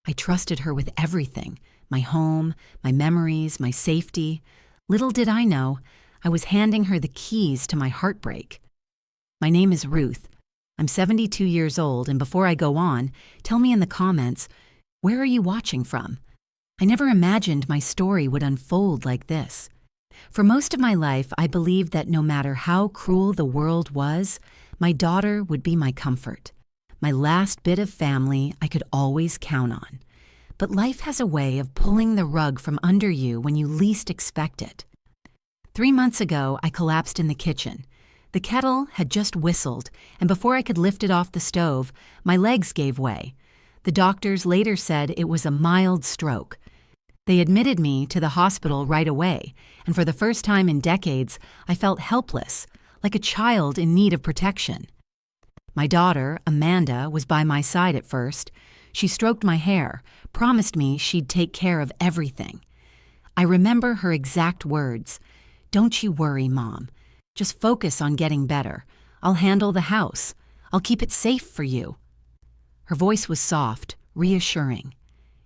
I trusted her with everything: my home, my memories, my safety. Little did I know, I was handing her the keys to my heartbreak. My name is Ruth. I'm 72 years old, and before I go on, tell me in the comments, where are you watching from? I never imagined my story would unfold like this. For most of my life, I believed that no matter how cruel the world was, my daughter would be my comfort, my last bit of family I could always count on. But life has a way of pulling the rug from under you when you least expect it. 3 months ago, I collapsed in the kitchen. The kettle had just whistled, and before I could lift it off the stove, my legs gave way. The doctors later said it was a mild stroke. They admitted me to the hospital right away, and for the first time in decades, I felt helpless, like a child in need of protection. My daughter, Amanda, was by my side at first. She stroked my hair, promised me she'd take care of everything. I remember her exact words, "Don't you worry, Mom. Just focus on getting better. I'll handle the house. I'll keep it safe for you." Her voice was soft, reassuring.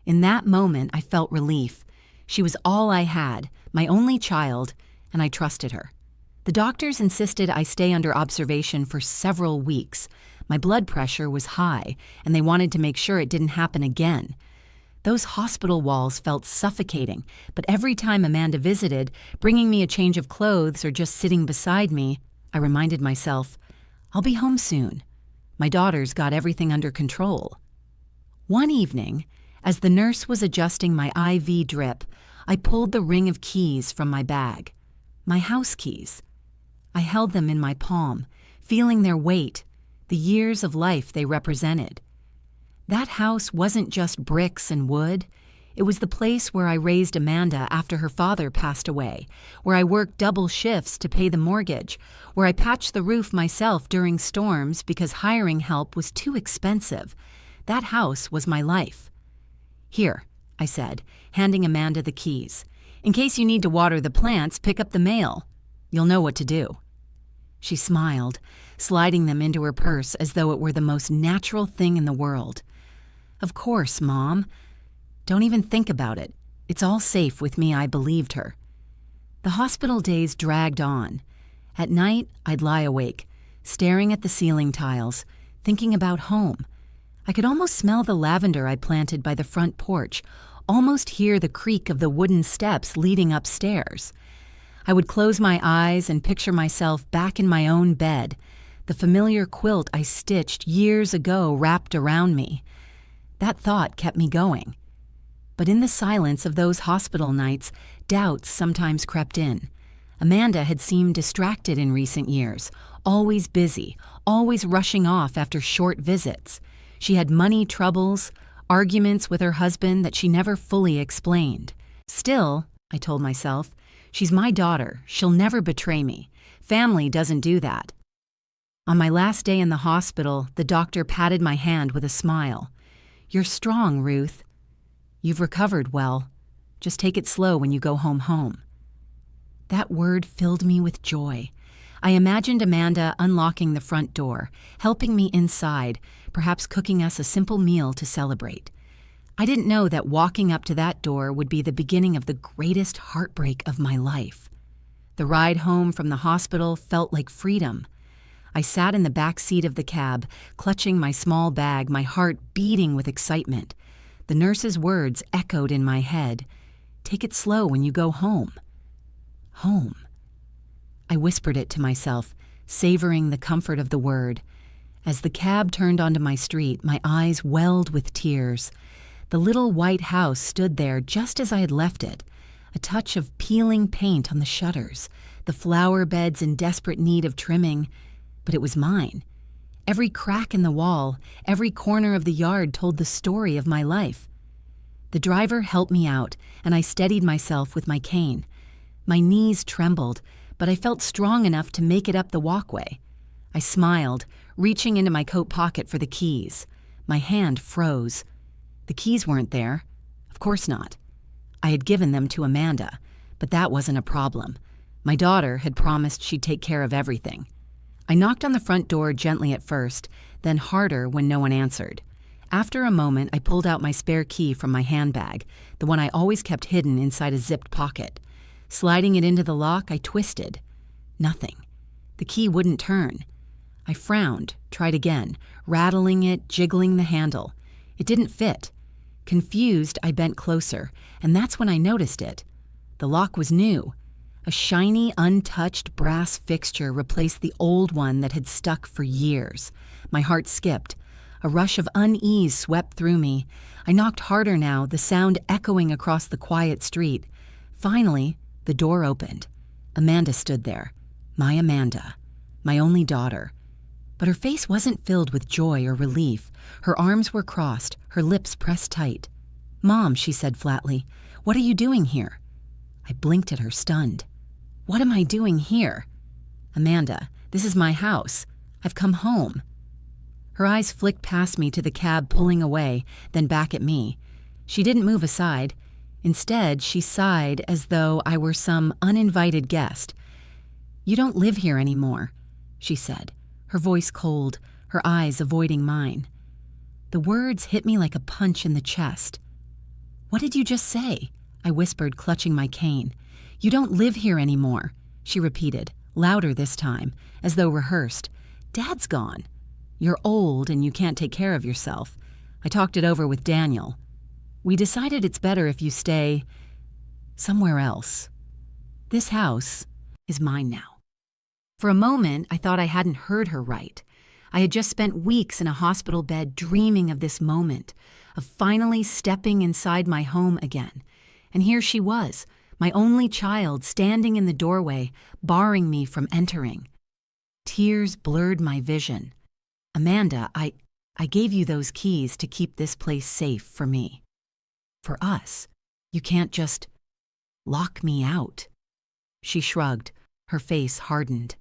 In that moment, I felt relief. She was all I had, my only child, and I trusted her. The doctors insisted I stay under observation for several weeks. My blood pressure was high, and they wanted to make sure it didn't happen again. Those hospital walls felt suffocating, but every time Amanda visited, bringing me a change of clothes or just sitting beside me, I reminded myself, I'll be home soon. My daughter's got everything under control. One evening, as the nurse was adjusting my IV drip, I pulled the ring of keys from my bag. My house keys. I held them in my palm, feeling their weight, the years of life they represented. That house wasn't just bricks and wood. It was the place where I raised Amanda after her father passed away, where I worked double shifts to pay the mortgage, where I patched the roof myself during storms because hiring help was too expensive. That house was my life. "Here," I said, handing Amanda the keys. "In case you need to water the plants, pick up the mail. You'll know what to do." She smiled, sliding them into her purse as though it were the most natural thing in the world. "Of course, Mom. Don't even think about it. It's all safe with me," I believed her. The hospital days dragged on. At night, I'd lie awake, staring at the ceiling tiles, thinking about home. I could almost smell the lavender I planted by the front porch, almost hear the creak of the wooden steps leading upstairs. I would close my eyes and picture myself back in my own bed, the familiar quilt I stitched years ago wrapped around me. That thought kept me going. But in the silence of those hospital nights, doubts sometimes crept in. Amanda had seemed distracted in recent years, always busy, always rushing off after short visits. She had money troubles, arguments with her husband that she never fully explained. Still, I told myself, she's my daughter. She'll never betray me. Family doesn't do that. On my last day in the hospital, the doctor patted my hand with a smile. "You're strong, Ruth. You've recovered well. Just take it slow when you go home." That word filled me with joy. I imagined Amanda unlocking the front door, helping me inside, perhaps cooking us a simple meal to celebrate. I didn't know that walking up to that door would be the beginning of the greatest heartbreak of my life. The ride home from the hospital felt like freedom. I sat in the back seat of the cab, clutching my small bag, my heart beating with excitement. The nurse's words echoed in my head. "Take it slow when you go home." Home. I whispered it to myself, savoring the comfort of the word. As the cab turned onto my street, my eyes welled with tears. The little white house stood there just as I had left it, a touch of peeling paint on the shutters, the flower beds in desperate need of trimming, but it was mine. Every crack in the wall, every corner of the yard told the story of my life. The driver helped me out, and I steadied myself with my cane. My knees trembled, but I felt strong enough to make it up the walkway. I smiled, reaching into my coat pocket for the keys. My hand froze. The keys weren't there. Of course not. I had given them to Amanda, but that wasn't a problem. My daughter had promised she'd take care of everything. I knocked on the front door gently at first, then harder when no one answered. After a moment, I pulled out my spare key from my handbag, the one I always kept hidden inside a zipped pocket. Sliding it into the lock, I twisted. Nothing. The key wouldn't turn. I frowned, tried again, rattling it, jiggling the handle. It didn't fit. Confused, I bent closer, and that's when I noticed it. The lock was new. A shiny, untouched brass fixture replaced the old one that had stuck for years. My heart skipped. A rush of unease swept through me. I knocked harder now, the sound echoing across the quiet street. Finally, the door opened. Amanda stood there. My Amanda. My only daughter. But her face wasn't filled with joy or relief. Her arms were crossed, her lips pressed tight. "Mom," she said flatly, "what are you doing here?" I blinked at her, stunned. "What am I doing here?" "Amanda, this is my house. I've come home." Her eyes flicked past me to the cab pulling away, then back at me. She didn't move aside. Instead, she sighed as though I were some uninvited guest. "You don't live here anymore," she said, her voice cold, her eyes avoiding mine. The words hit me like a punch in the chest. "What did you just say?" I whispered, clutching my cane. "You don't live here anymore," she repeated, louder this time, as though rehearsed. "Dad's gone. You're old and you can't take care of yourself. I talked it over with Daniel. We decided it's better if you stay somewhere else. This house is mine now." For a moment, I thought I hadn't heard her right. I had just spent weeks in a hospital bed dreaming of this moment, of finally stepping inside my home again. And here she was, my only child, standing in the doorway, barring me from entering. Tears blurred my vision. "Amanda, I gave you those keys to keep this place safe for me. For us. You can't just lock me out." She shrugged, her face hardened.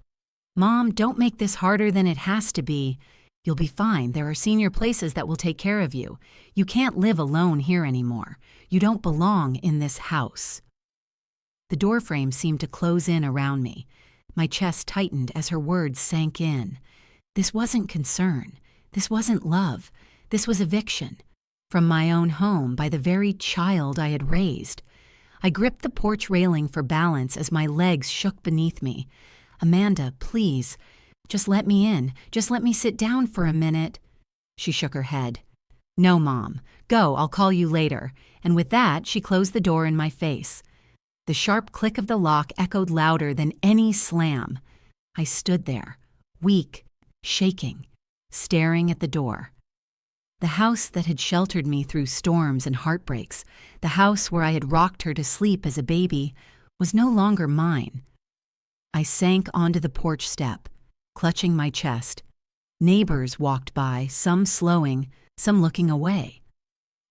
"Mom, don't make this harder than it has to be. You'll be fine. There are senior places that will take care of you. You can't live alone here anymore. You don't belong in this house." The doorframe seemed to close in around me. My chest tightened as her words sank in. This wasn't concern. This wasn't love. This was eviction. From my own home by the very child I had raised. I gripped the porch railing for balance as my legs shook beneath me. "Amanda, please, just let me in. Just let me sit down for a minute." She shook her head. "No, Mom. Go, I'll call you later." And with that, she closed the door in my face. The sharp click of the lock echoed louder than any slam. I stood there, weak, shaking, staring at the door. The house that had sheltered me through storms and heartbreaks, the house where I had rocked her to sleep as a baby, was no longer mine. I sank onto the porch step, clutching my chest. Neighbors walked by, some slowing, some looking away.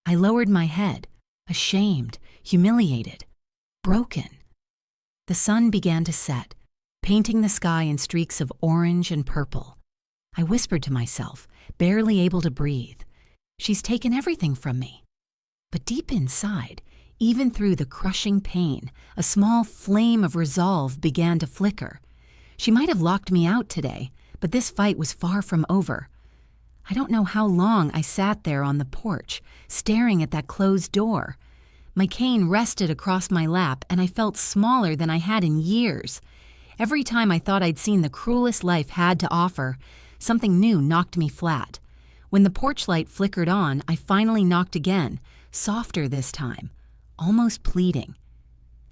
I lowered my head, ashamed, humiliated, broken. The sun began to set, painting the sky in streaks of orange and purple. I whispered to myself, barely able to breathe. She's taken everything from me. But deep inside, even through the crushing pain, a small flame of resolve began to flicker. She might have locked me out today, but this fight was far from over. I don't know how long I sat there on the porch, staring at that closed door. My cane rested across my lap, and I felt smaller than I had in years. Every time I thought I'd seen the cruelest life had to offer, something new knocked me flat. When the porch light flickered on, I finally knocked again, softer this time, almost pleading.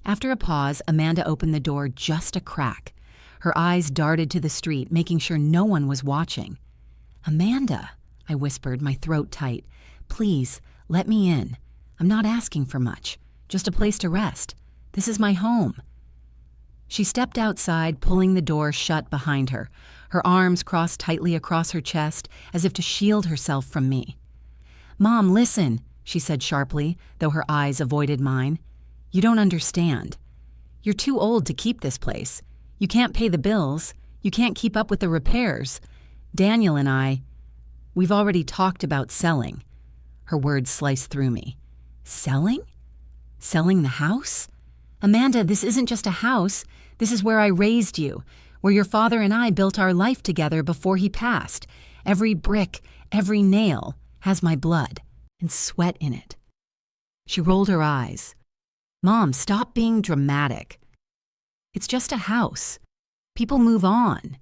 After a pause, Amanda opened the door just a crack. Her eyes darted to the street, making sure no one was watching. "Amanda," I whispered, my throat tight, "please, let me in. I'm not asking for much, just a place to rest. This is my home." She stepped outside, pulling the door shut behind her, her arms crossed tightly across her chest as if to shield herself from me. "Mom, listen," she said sharply, though her eyes avoided mine. "You don't understand. You're too old to keep this place. You can't pay the bills. You can't keep up with the repairs. Daniel and we've already talked about selling." Her words sliced through me. "Selling? Selling the house? Amanda, this isn't just a house. This is where I raised you, where your father and I built our life together before he passed. Every brick, every nail, has my blood and sweat in it. She rolled her eyes. Mom, stop being dramatic. It's just a house. People move on.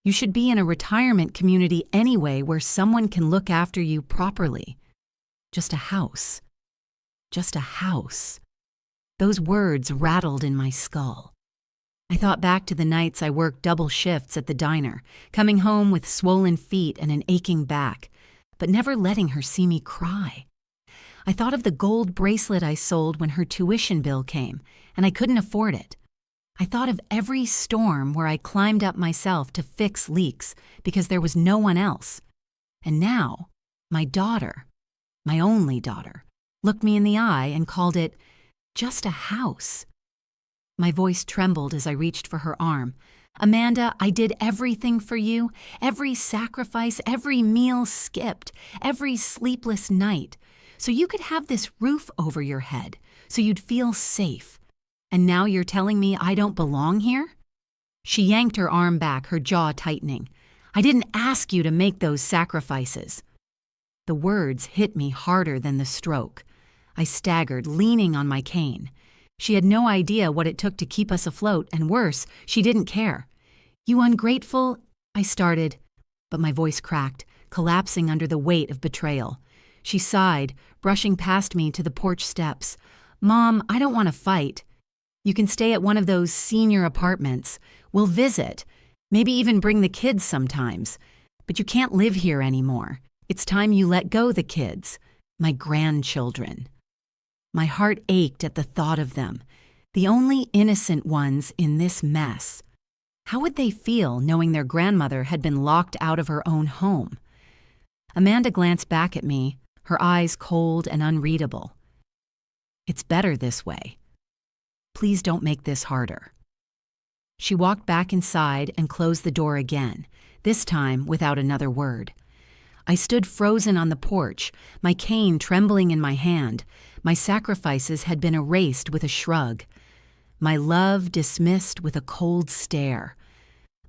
You should be in a retirement community anyway where someone can look after you properly. Just a house. Just a house. Those words rattled in my skull. I thought back to the nights I worked double shifts at the diner, coming home with swollen feet and an aching back, but never letting her see me cry. I thought of the gold bracelet I sold when her tuition bill came, and I couldn't afford it. I thought of every storm where I climbed up myself to fix leaks because there was no one else. And now, my daughter, my only daughter, looked me in the eye and called it just a house. My voice trembled as I reached for her arm. Amanda, I did everything for you, every sacrifice, every meal skipped, every sleepless night, so you could have this roof over your head, so you'd feel safe. And now you're telling me I don't belong here? She yanked her arm back, her jaw tightening. I didn't ask you to make those sacrifices. The words hit me harder than the stroke. I staggered, leaning on my cane. She had no idea what it took to keep us afloat, and worse, she didn't care. You ungrateful, I started, but my voice cracked, collapsing under the weight of betrayal. She sighed, brushing past me to the porch steps. Mom, I don't want to fight. You can stay at one of those senior apartments. We'll visit, maybe even bring the kids sometimes. But you can't live here anymore. It's time you let go the kids, my grandchildren. My heart ached at the thought of them, the only innocent ones in this mess. How would they feel knowing their grandmother had been locked out of her own home? Amanda glanced back at me, her eyes cold and unreadable. It's better this way. Please don't make this harder. She walked back inside and closed the door again, this time without another word. I stood frozen on the porch, my cane trembling in my hand. My sacrifices had been erased with a shrug. My love dismissed with a cold stare.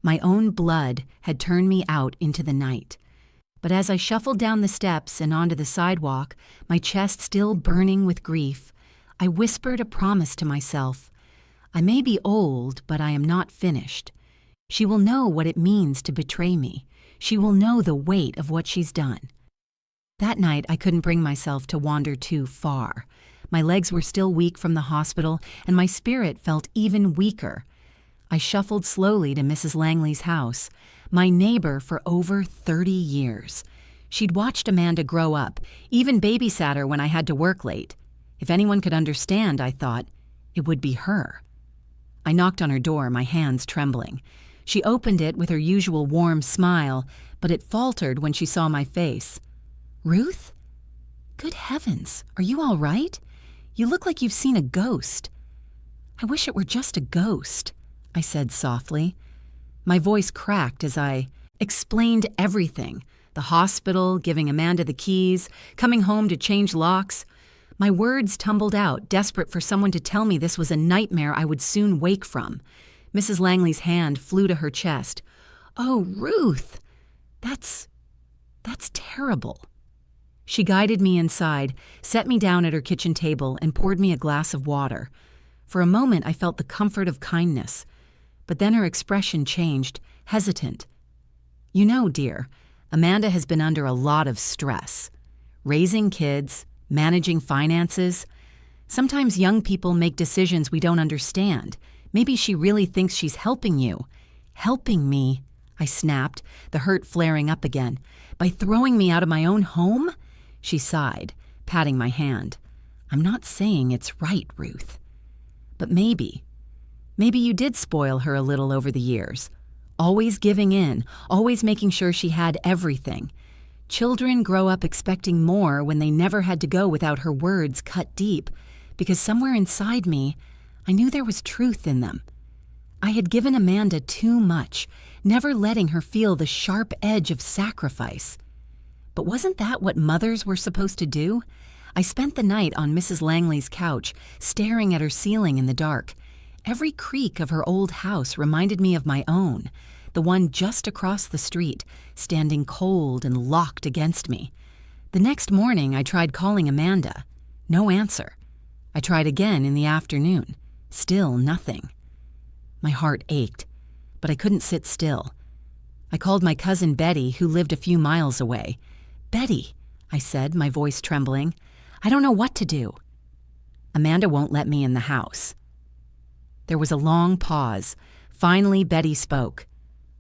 My own blood had turned me out into the night. But as I shuffled down the steps and onto the sidewalk, my chest still burning with grief, I whispered a promise to myself. I may be old, but I am not finished. She will know what it means to betray me. She will know the weight of what she's done. That night, I couldn't bring myself to wander too far. My legs were still weak from the hospital, and my spirit felt even weaker. I shuffled slowly to Mrs. Langley's house, my neighbor for over 30 years. She'd watched Amanda grow up, even babysat her when I had to work late. If anyone could understand, I thought, it would be her. I knocked on her door, my hands trembling. She opened it with her usual warm smile, but it faltered when she saw my face. Ruth? Good heavens, are you all right? You look like you've seen a ghost. I wish it were just a ghost, I said softly. My voice cracked as I explained everything. The hospital, giving Amanda the keys, coming home to change locks. My words tumbled out, desperate for someone to tell me this was a nightmare I would soon wake from. Mrs. Langley's hand flew to her chest. Oh, Ruth! That's terrible. She guided me inside, set me down at her kitchen table, and poured me a glass of water. For a moment, I felt the comfort of kindness. But then her expression changed, hesitant. You know, dear, Amanda has been under a lot of stress. Raising kids, managing finances. Sometimes young people make decisions we don't understand. Maybe she really thinks she's helping you. Helping me, I snapped, the hurt flaring up again. By throwing me out of my own home? She sighed, patting my hand. I'm not saying it's right, Ruth. But maybe you did spoil her a little over the years. Always giving in, always making sure she had everything. Children grow up expecting more when they never had to go without her words cut deep, because somewhere inside me, I knew there was truth in them. I had given Amanda too much, never letting her feel the sharp edge of sacrifice. But wasn't that what mothers were supposed to do? I spent the night on Mrs. Langley's couch, staring at her ceiling in the dark. Every creak of her old house reminded me of my own, the one just across the street, standing cold and locked against me. The next morning, I tried calling Amanda. No answer. I tried again in the afternoon. Still nothing. My heart ached, but I couldn't sit still. I called my cousin Betty, who lived a few miles away. "Betty," I said, my voice trembling, "I don't know what to do." "Amanda won't let me in the house." There was a long pause. Finally, Betty spoke.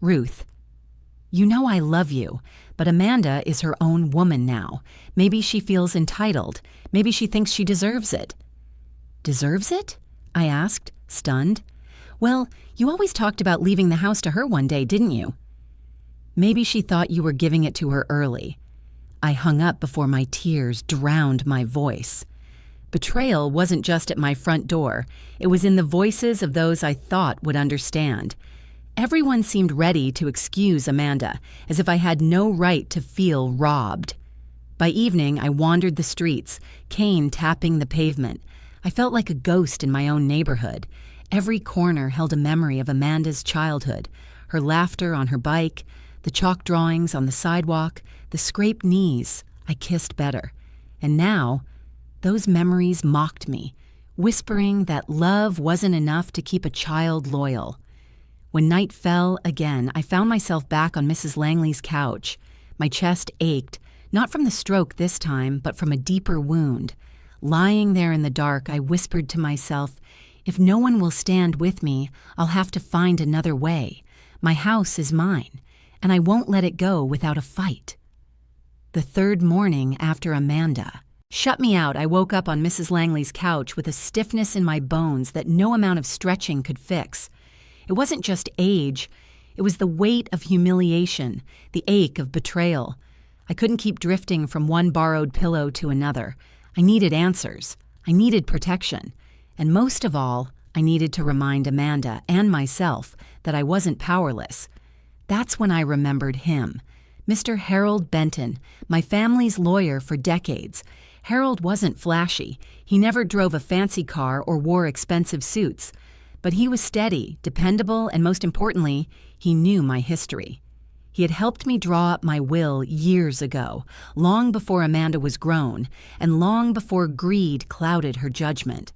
"Ruth, you know I love you, but Amanda is her own woman now. Maybe she feels entitled. Maybe she thinks she deserves it." "Deserves it?" I asked, stunned. "Well, you always talked about leaving the house to her one day, didn't you?" "Maybe she thought you were giving it to her early." I hung up before my tears drowned my voice. Betrayal wasn't just at my front door. It was in the voices of those I thought would understand. Everyone seemed ready to excuse Amanda, as if I had no right to feel robbed. By evening, I wandered the streets, cane tapping the pavement. I felt like a ghost in my own neighborhood. Every corner held a memory of Amanda's childhood, her laughter on her bike, the chalk drawings on the sidewalk, the scraped knees I kissed better. And now, those memories mocked me, whispering that love wasn't enough to keep a child loyal. When night fell again, I found myself back on Mrs. Langley's couch. My chest ached, not from the stroke this time, but from a deeper wound. Lying there in the dark, I whispered to myself, "If no one will stand with me, I'll have to find another way. My house is mine, and I won't let it go without a fight." The third morning after Amanda shut me out, I woke up on Mrs. Langley's couch with a stiffness in my bones that no amount of stretching could fix. It wasn't just age. It was the weight of humiliation, the ache of betrayal. I couldn't keep drifting from one borrowed pillow to another. I needed answers. I needed protection. And most of all, I needed to remind Amanda and myself that I wasn't powerless. That's when I remembered him, Mr. Harold Benton, my family's lawyer for decades. Harold wasn't flashy. He never drove a fancy car or wore expensive suits. But he was steady, dependable, and most importantly, he knew my history. He had helped me draw up my will years ago, long before Amanda was grown, and long before greed clouded her judgment.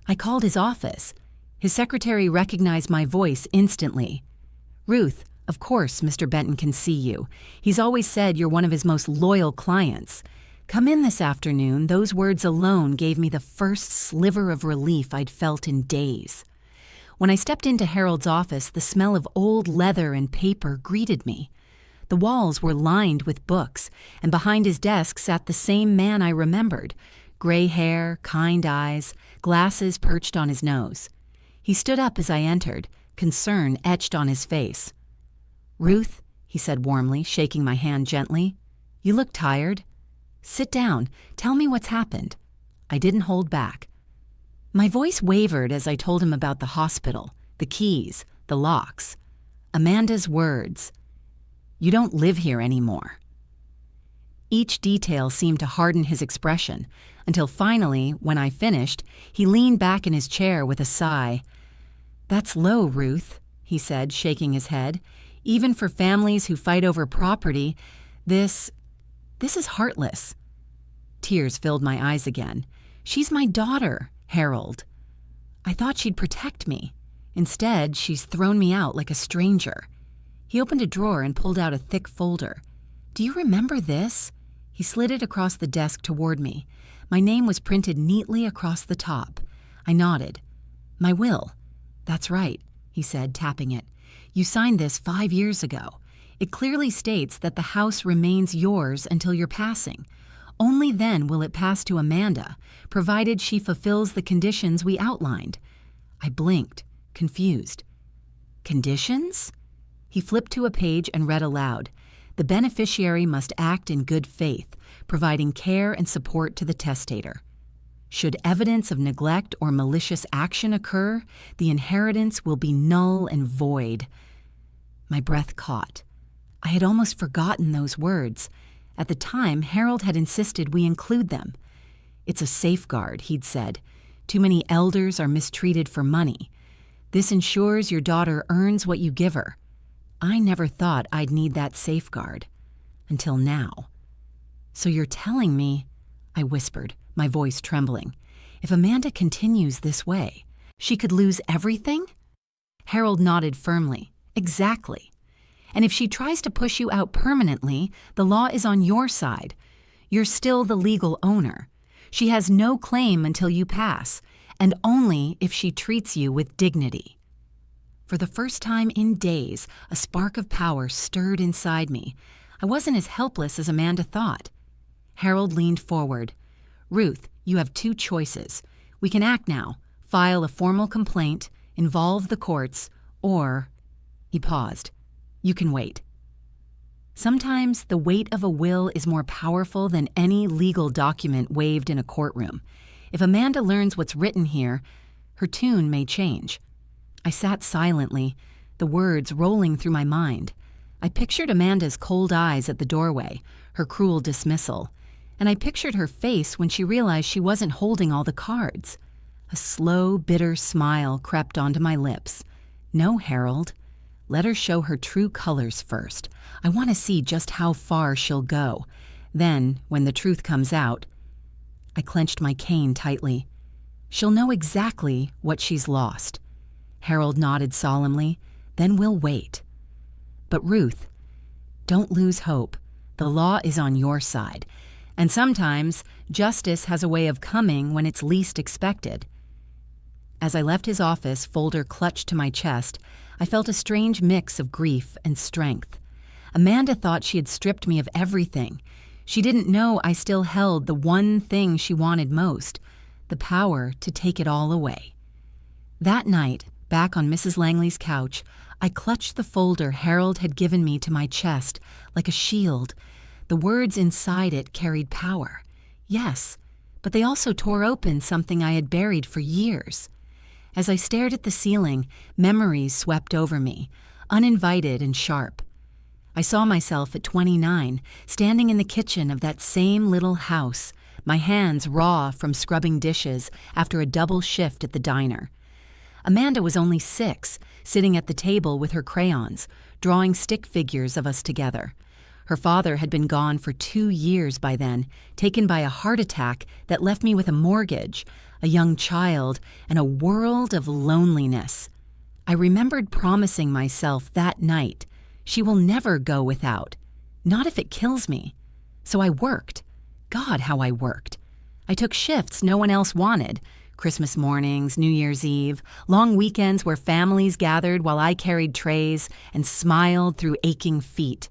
I called his office. His secretary recognized my voice instantly. "Ruth, of course Mr. Benton can see you. He's always said you're one of his most loyal clients. Come in this afternoon." Those words alone gave me the first sliver of relief I'd felt in days. When I stepped into Harold's office, the smell of old leather and paper greeted me. The walls were lined with books, and behind his desk sat the same man I remembered. Gray hair, kind eyes, glasses perched on his nose. He stood up as I entered, concern etched on his face. "Ruth," he said warmly, shaking my hand gently, "you look tired. Sit down. Tell me what's happened." I didn't hold back. My voice wavered as I told him about the hospital, the keys, the locks. Amanda's words. "You don't live here anymore." Each detail seemed to harden his expression, until finally, when I finished, he leaned back in his chair with a sigh. "That's low, Ruth," he said, shaking his head. "Even for families who fight over property, this is heartless." Tears filled my eyes again. "She's my daughter, Harold. I thought she'd protect me. Instead, she's thrown me out like a stranger." He opened a drawer and pulled out a thick folder. "Do you remember this?" He slid it across the desk toward me. My name was printed neatly across the top. I nodded. "My will." "That's right," he said, tapping it. "You signed this 5 years ago. It clearly states that the house remains yours until your passing. Only then will it pass to Amanda, provided she fulfills the conditions we outlined." I blinked, confused. "Conditions?" He flipped to a page and read aloud. "The beneficiary must act in good faith, providing care and support to the testator. Should evidence of neglect or malicious action occur, the inheritance will be null and void." My breath caught. I had almost forgotten those words. At the time, Harold had insisted we include them. "It's a safeguard," he'd said. "Too many elders are mistreated for money. This ensures your daughter earns what you give her." I never thought I'd need that safeguard. Until now. "So you're telling me," I whispered, my voice trembling, "if Amanda continues this way, she could lose everything?" Harold nodded firmly. "Exactly. And if she tries to push you out permanently, the law is on your side. You're still the legal owner. She has no claim until you pass, and only if she treats you with dignity." For the first time in days, a spark of power stirred inside me. I wasn't as helpless as Amanda thought. Harold leaned forward. "Ruth, you have two choices. We can act now, file a formal complaint, involve the courts, or—" He paused. "You can wait." Sometimes the weight of a will is more powerful than any legal document waved in a courtroom. If Amanda learns what's written here, her tune may change. I sat silently, the words rolling through my mind. I pictured Amanda's cold eyes at the doorway, her cruel dismissal, and I pictured her face when she realized she wasn't holding all the cards. A slow, bitter smile crept onto my lips. "No, Harold. Let her show her true colors first. I want to see just how far she'll go. Then, when the truth comes out—" I clenched my cane tightly. "She'll know exactly what she's lost." Harold nodded solemnly. "Then we'll wait. But Ruth, don't lose hope. The law is on your side. And sometimes justice has a way of coming when it's least expected." As I left his office, folder clutched to my chest, I felt a strange mix of grief and strength. Amanda thought she had stripped me of everything. She didn't know I still held the one thing she wanted most, the power to take it all away. That night, back on Mrs. Langley's couch, I clutched the folder Harold had given me to my chest like a shield. The words inside it carried power. Yes, but they also tore open something I had buried for years. As I stared at the ceiling, memories swept over me, uninvited and sharp. I saw myself at 29, standing in the kitchen of that same little house, my hands raw from scrubbing dishes after a double shift at the diner. Amanda was only 6, sitting at the table with her crayons, drawing stick figures of us together. Her father had been gone for 2 years by then, taken by a heart attack that left me with a mortgage, a young child, and a world of loneliness. I remembered promising myself that night, she will never go without, not if it kills me. So I worked. God, how I worked. I took shifts no one else wanted. Christmas mornings, New Year's Eve, long weekends where families gathered while I carried trays and smiled through aching feet.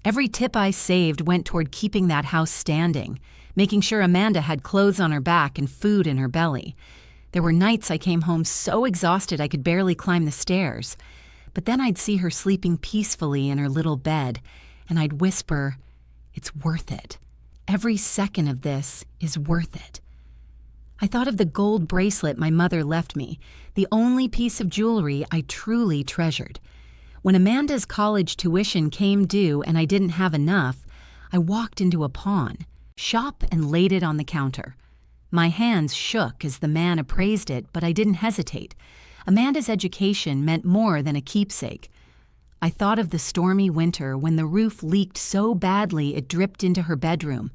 Every tip I saved went toward keeping that house standing, making sure Amanda had clothes on her back and food in her belly. There were nights I came home so exhausted I could barely climb the stairs. But then I'd see her sleeping peacefully in her little bed, and I'd whisper, "It's worth it. Every second of this is worth it." I thought of the gold bracelet my mother left me, the only piece of jewelry I truly treasured. When Amanda's college tuition came due and I didn't have enough, I walked into a pawn shop and laid it on the counter. My hands shook as the man appraised it, but I didn't hesitate. Amanda's education meant more than a keepsake. I thought of the stormy winter when the roof leaked so badly it dripped into her bedroom.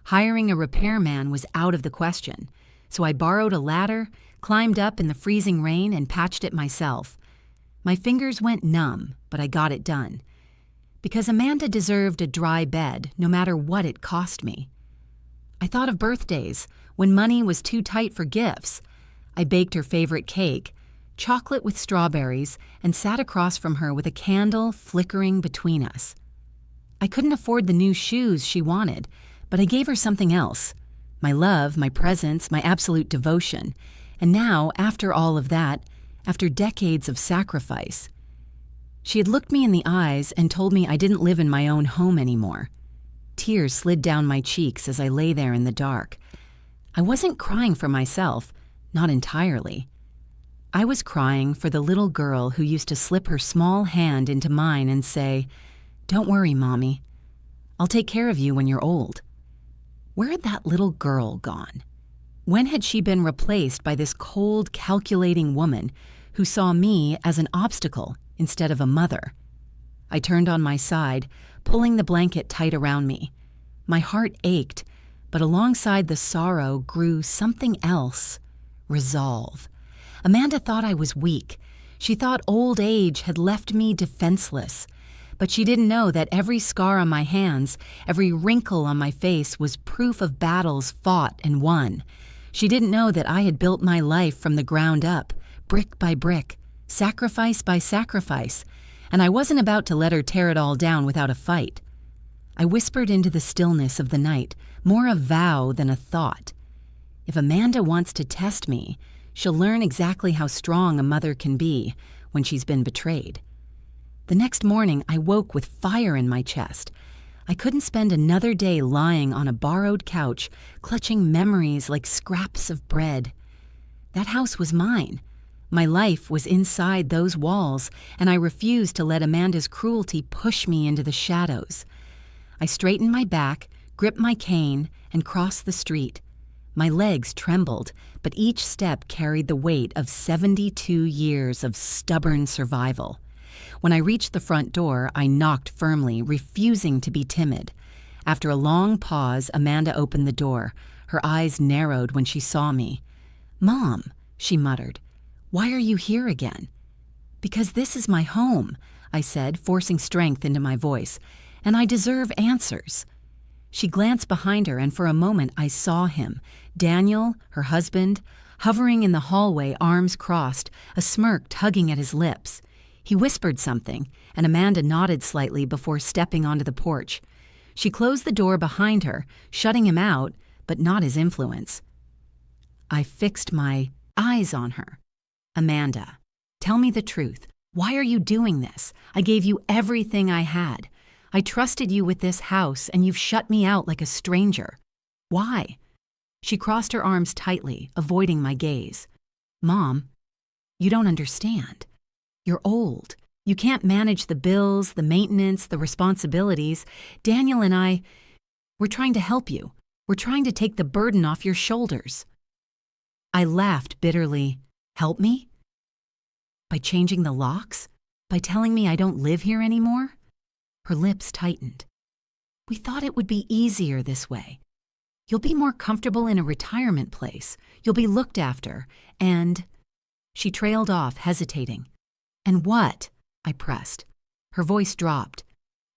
Hiring a repairman was out of the question. So I borrowed a ladder, climbed up in the freezing rain, and patched it myself. My fingers went numb, but I got it done. Because Amanda deserved a dry bed, no matter what it cost me. I thought of birthdays, when money was too tight for gifts. I baked her favorite cake, chocolate with strawberries, and sat across from her with a candle flickering between us. I couldn't afford the new shoes she wanted, but I gave her something else. My love, my presence, my absolute devotion. And now, after all of that, after decades of sacrifice, she had looked me in the eyes and told me I didn't live in my own home anymore. Tears slid down my cheeks as I lay there in the dark. I wasn't crying for myself, not entirely. I was crying for the little girl who used to slip her small hand into mine and say, "Don't worry, Mommy. I'll take care of you when you're old." Where had that little girl gone? When had she been replaced by this cold, calculating woman who saw me as an obstacle instead of a mother? I turned on my side, pulling the blanket tight around me. My heart ached, but alongside the sorrow grew something else: resolve. Amanda thought I was weak. She thought old age had left me defenseless. But she didn't know that every scar on my hands, every wrinkle on my face was proof of battles fought and won. She didn't know that I had built my life from the ground up, brick by brick, sacrifice by sacrifice, and I wasn't about to let her tear it all down without a fight. I whispered into the stillness of the night, more a vow than a thought. If Amanda wants to test me, she'll learn exactly how strong a mother can be when she's been betrayed. The next morning, I woke with fire in my chest. I couldn't spend another day lying on a borrowed couch, clutching memories like scraps of bread. That house was mine. My life was inside those walls, and I refused to let Amanda's cruelty push me into the shadows. I straightened my back, gripped my cane, and crossed the street. My legs trembled, but each step carried the weight of 72 years of stubborn survival. When I reached the front door, I knocked firmly, refusing to be timid. After a long pause, Amanda opened the door. Her eyes narrowed when she saw me. "Mom," she muttered, "why are you here again?" "Because this is my home," I said, forcing strength into my voice, "and I deserve answers." She glanced behind her, and for a moment I saw him, Daniel, her husband, hovering in the hallway, arms crossed, a smirk tugging at his lips. He whispered something, and Amanda nodded slightly before stepping onto the porch. She closed the door behind her, shutting him out, but not his influence. I fixed my eyes on her. "Amanda, tell me the truth. Why are you doing this? I gave you everything I had. I trusted you with this house, and you've shut me out like a stranger. Why?" She crossed her arms tightly, avoiding my gaze. "Mom, you don't understand. You're old. You can't manage the bills, the maintenance, the responsibilities. Daniel and we're trying to help you. We're trying to take the burden off your shoulders." I laughed bitterly. "Help me? By changing the locks? By telling me I don't live here anymore?" Her lips tightened. "We thought it would be easier this way. You'll be more comfortable in a retirement place. You'll be looked after, and—" She trailed off, hesitating. "And what?" I pressed. Her voice dropped.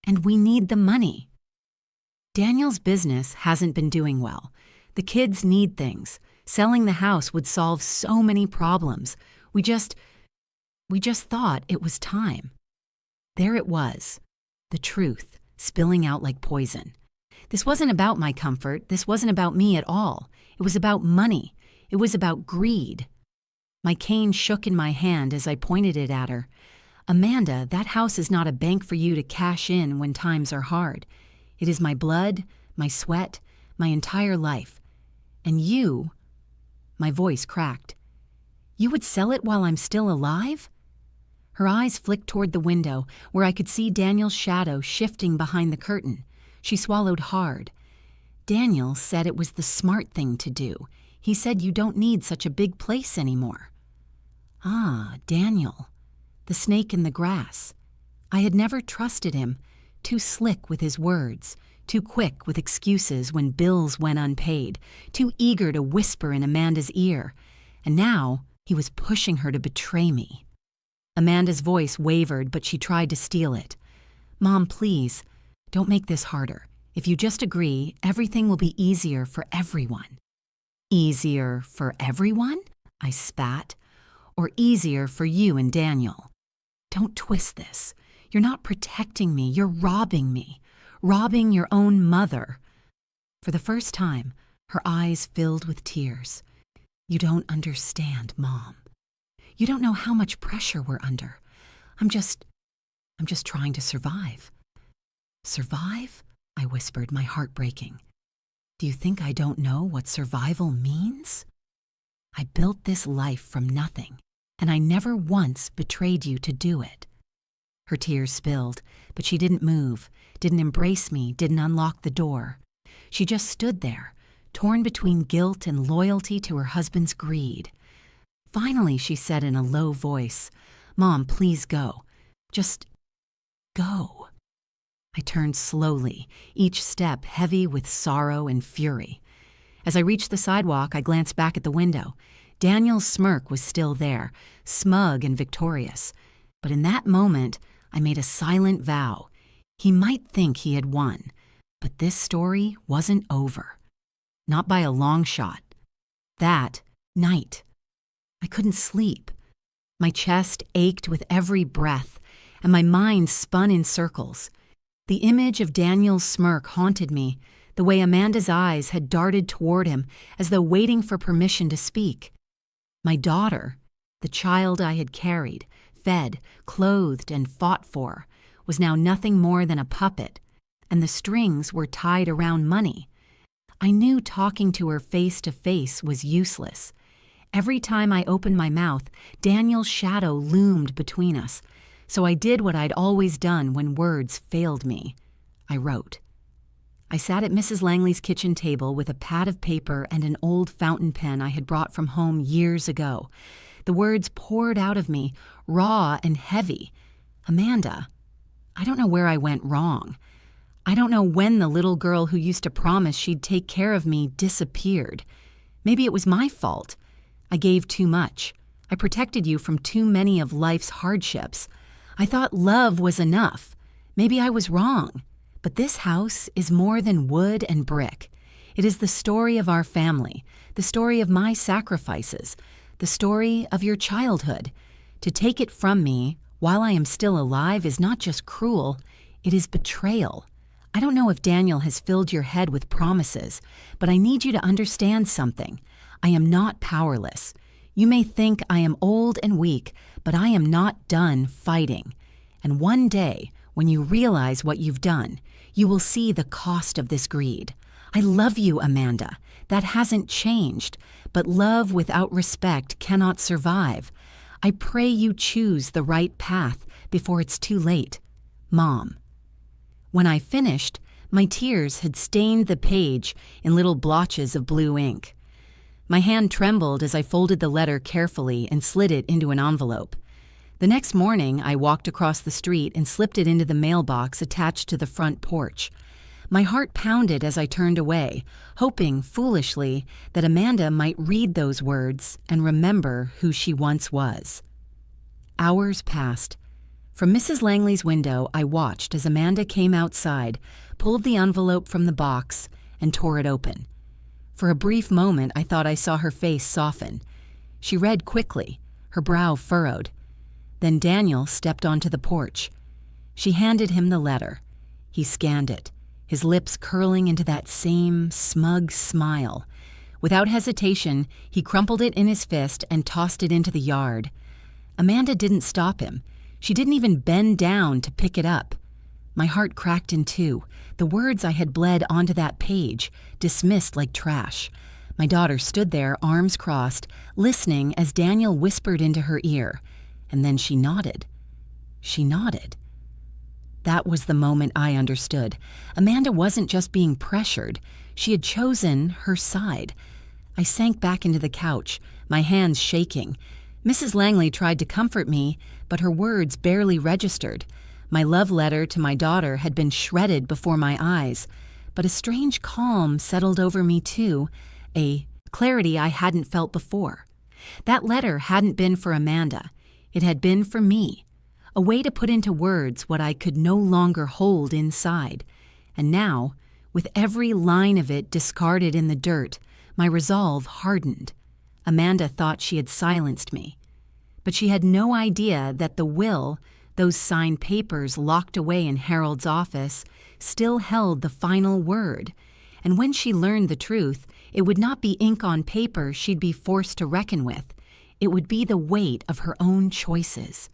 "And we need the money." Daniel's business hasn't been doing well. The kids need things. Selling the house would solve so many problems. We just thought it was time. There it was, the truth, spilling out like poison. This wasn't about my comfort. This wasn't about me at all. It was about money. It was about greed. My cane shook in my hand as I pointed it at her. "Amanda, that house is not a bank for you to cash in when times are hard. It is my blood, my sweat, my entire life. And you—" My voice cracked. "You would sell it while I'm still alive?" Her eyes flicked toward the window, where I could see Daniel's shadow shifting behind the curtain. She swallowed hard. "Daniel said it was the smart thing to do. He said you don't need such a big place anymore." Ah, Daniel. The snake in the grass. I had never trusted him. Too slick with his words, too quick with excuses when bills went unpaid, too eager to whisper in Amanda's ear. And now he was pushing her to betray me. Amanda's voice wavered, but she tried to steal it. "Mom, please, don't make this harder. If you just agree, everything will be easier for everyone." "Easier for everyone?" I spat. "Or easier for you and Daniel? Don't twist this. You're not protecting me. You're robbing me. Robbing your own mother." For the first time, her eyes filled with tears. "You don't understand, Mom. You don't know how much pressure we're under. I'm just trying to survive." "Survive?" I whispered, my heart breaking. "Do you think I don't know what survival means? I built this life from nothing, and I never once betrayed you to do it." Her tears spilled, but she didn't move, didn't embrace me, didn't unlock the door. She just stood there, torn between guilt and loyalty to her husband's greed. Finally, she said in a low voice, "Mom, please go. Just go." I turned slowly, each step heavy with sorrow and fury. As I reached the sidewalk, I glanced back at the window. Daniel's smirk was still there, smug and victorious. But in that moment, I made a silent vow. He might think he had won, but this story wasn't over. Not by a long shot. That night, I couldn't sleep. My chest ached with every breath, and my mind spun in circles. The image of Daniel's smirk haunted me, the way Amanda's eyes had darted toward him as though waiting for permission to speak. My daughter, the child I had carried, fed, clothed, and fought for, was now nothing more than a puppet, and the strings were tied around money. I knew talking to her face to face was useless. Every time I opened my mouth, Daniel's shadow loomed between us, so I did what I'd always done when words failed me. I wrote. I sat at Mrs. Langley's kitchen table with a pad of paper and an old fountain pen I had brought from home years ago. The words poured out of me, raw and heavy. Amanda, I don't know where I went wrong. I don't know when the little girl who used to promise she'd take care of me disappeared. Maybe it was my fault. I gave too much. I protected you from too many of life's hardships. I thought love was enough. Maybe I was wrong. But this house is more than wood and brick. It is the story of our family, the story of my sacrifices, the story of your childhood. To take it from me while I am still alive is not just cruel, it is betrayal. I don't know if Daniel has filled your head with promises, but I need you to understand something. I am not powerless. You may think I am old and weak, but I am not done fighting. And one day, when you realize what you've done, you will see the cost of this greed. I love you, Amanda. That hasn't changed, but love without respect cannot survive. I pray you choose the right path before it's too late. Mom. When I finished, my tears had stained the page in little blotches of blue ink. My hand trembled as I folded the letter carefully and slid it into an envelope. The next morning, I walked across the street and slipped it into the mailbox attached to the front porch. My heart pounded as I turned away, hoping, foolishly, that Amanda might read those words and remember who she once was. Hours passed. From Mrs. Langley's window, I watched as Amanda came outside, pulled the envelope from the box, and tore it open. For a brief moment, I thought I saw her face soften. She read quickly, her brow furrowed. Then Daniel stepped onto the porch. She handed him the letter. He scanned it, his lips curling into that same smug smile. Without hesitation, he crumpled it in his fist and tossed it into the yard. Amanda didn't stop him. She didn't even bend down to pick it up. My heart cracked in two, the words I had bled onto that page, dismissed like trash. My daughter stood there, arms crossed, listening as Daniel whispered into her ear. And then she nodded. She nodded. That was the moment I understood. Amanda wasn't just being pressured. She had chosen her side. I sank back into the couch, my hands shaking. Mrs. Langley tried to comfort me, but her words barely registered. My love letter to my daughter had been shredded before my eyes, but a strange calm settled over me too, a clarity I hadn't felt before. That letter hadn't been for Amanda. It had been for me, a way to put into words what I could no longer hold inside. And now, with every line of it discarded in the dirt, my resolve hardened. Amanda thought she had silenced me. But she had no idea that the will, those signed papers locked away in Harold's office, still held the final word. And when she learned the truth, it would not be ink on paper she'd be forced to reckon with. It would be the weight of her own choices.